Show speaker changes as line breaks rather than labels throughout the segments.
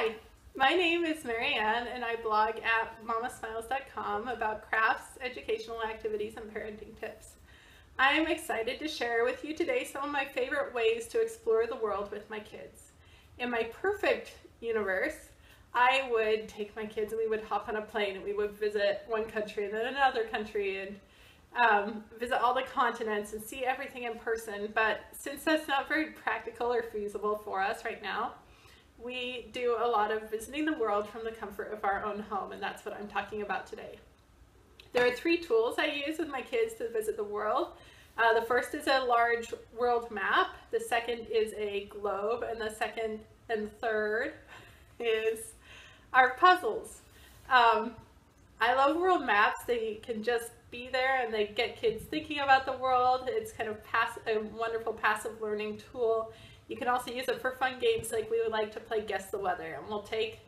Hi, my name is MaryAnne and I blog at mamasmiles.com about crafts, educational activities, and parenting tips. I am excited to share with you today some of my favorite ways to explore the world with my kids. In my perfect universe, I would take my kids and we would hop on a plane and we would visit one country and then another country and visit all the continents and see everything in person. But since that's not very practical or feasible for us right now, we do a lot of visiting the world from the comfort of our own home, and that's what I'm talking about today. There are three tools I use with my kids to visit the world. The first is a large world map, the second is a globe, and the second and third is our puzzles. I love world maps. They can just be there and they get kids thinking about the world. It's kind of a wonderful passive learning tool. You can also use it for fun games like we would like to play Guess the Weather, and we'll take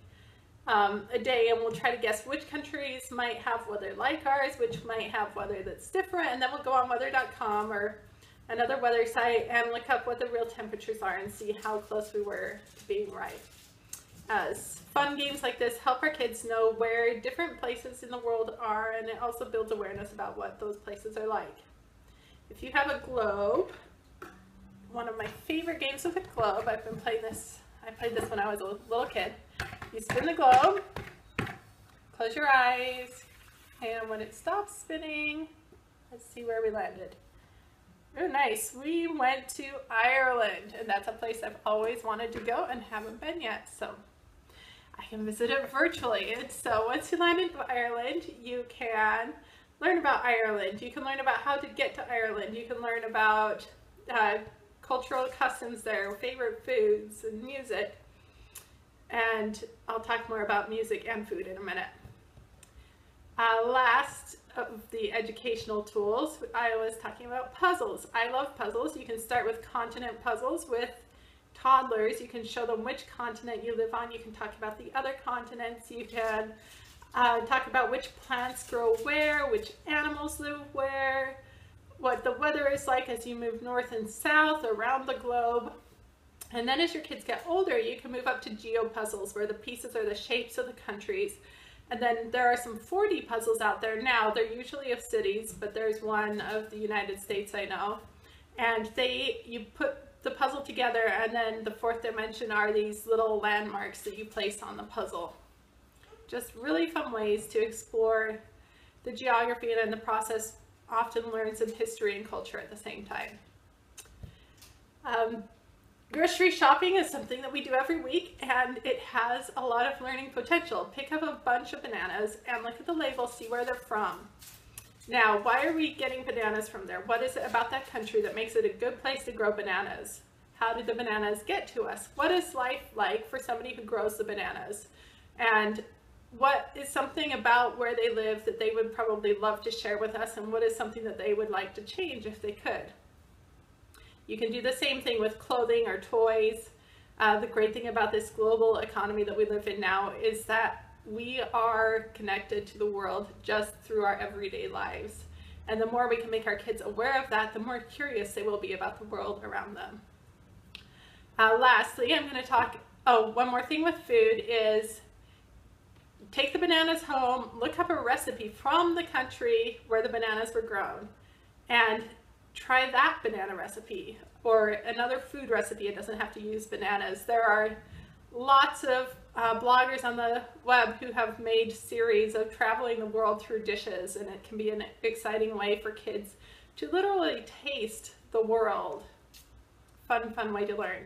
a day and we'll try to guess which countries might have weather like ours, which might have weather that's different, and then we'll go on weather.com or another weather site and look up what the real temperatures are and see how close we were to being right. Fun games like this help our kids know where different places in the world are, and it also builds awareness about what those places are like. If you have a globe, one of my favorite games with a globe, I've been playing this, I played this when I was a little kid. You spin the globe, close your eyes, and when it stops spinning, let's see where we landed. Oh, nice. We went to Ireland, and that's a place I've always wanted to go and haven't been yet, so I can visit it virtually. And so once you land in Ireland, you can learn about Ireland. You can learn about how to get to Ireland. You can learn about cultural customs there, favorite foods, and music. And I'll talk more about music and food in a minute. Last of the educational tools, I was talking about puzzles. I love puzzles. You can start with continent puzzles with toddlers. You can show them which continent you live on. You can talk about the other continents. You can talk about which plants grow where, which animals live where, what the weather is like as you move north and south around the globe. And then as your kids get older, you can move up to geo puzzles, where the pieces are the shapes of the countries. And then there are some 4D puzzles out there now. They're usually of cities, but there's one of the United States I know. And you put the puzzle together, and then the fourth dimension are these little landmarks that you place on the puzzle. Just really fun ways to explore the geography, and in the process often learn some history and culture at the same time. Grocery shopping is something that we do every week, and it has a lot of learning potential. Pick up a bunch of bananas and look at the label, see where they're from. Now, why are we getting bananas from there? What is it about that country that makes it a good place to grow bananas? How did the bananas get to us? What is life like for somebody who grows the bananas? And what is something about where they live that they would probably love to share with us, and what is something that they would like to change if they could? You can do the same thing with clothing or toys. The great thing about this global economy that we live in now is that we are connected to the world just through our everyday lives. And the more we can make our kids aware of that, the more curious they will be about the world around them. Lastly, I'm going to talk, one more thing with food is take the bananas home, look up a recipe from the country where the bananas were grown, and try that banana recipe or another food recipe. It doesn't have to use bananas. There are lots of bloggers on the web who have made series of traveling the world through dishes, and it can be an exciting way for kids to literally taste the world. Fun way to learn.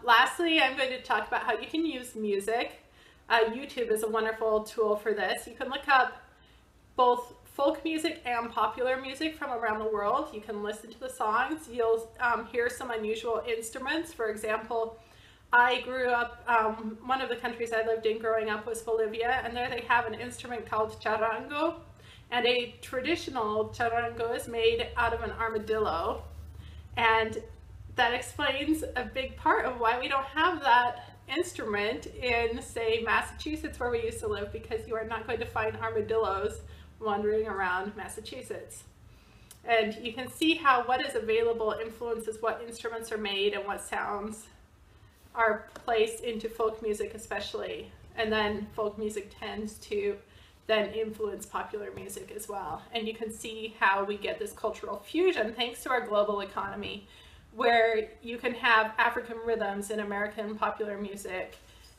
Lastly, I'm going to talk about how you can use music. YouTube is a wonderful tool for this. You can look up both folk music and popular music from around the world. You can listen to the songs. You'll hear some unusual instruments. For example, I grew up, one of the countries I lived in growing up was Bolivia, and there they have an instrument called charango, and a traditional charango is made out of an armadillo, and that explains a big part of why we don't have that instrument in, say, Massachusetts, where we used to live, because you are not going to find armadillos wandering around Massachusetts. And you can see how what is available influences what instruments are made and what sounds are placed into folk music especially, and then folk music tends to then influence popular music as well. And you can see how we get this cultural fusion thanks to our global economy, where you can have African rhythms in American popular music,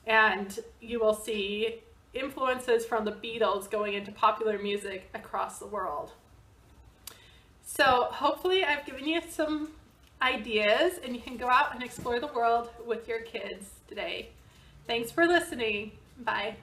and you will see influences from the Beatles going into popular music across the world. So hopefully I've given you some ideas, and you can go out and explore the world with your kids today. Thanks for listening. Bye.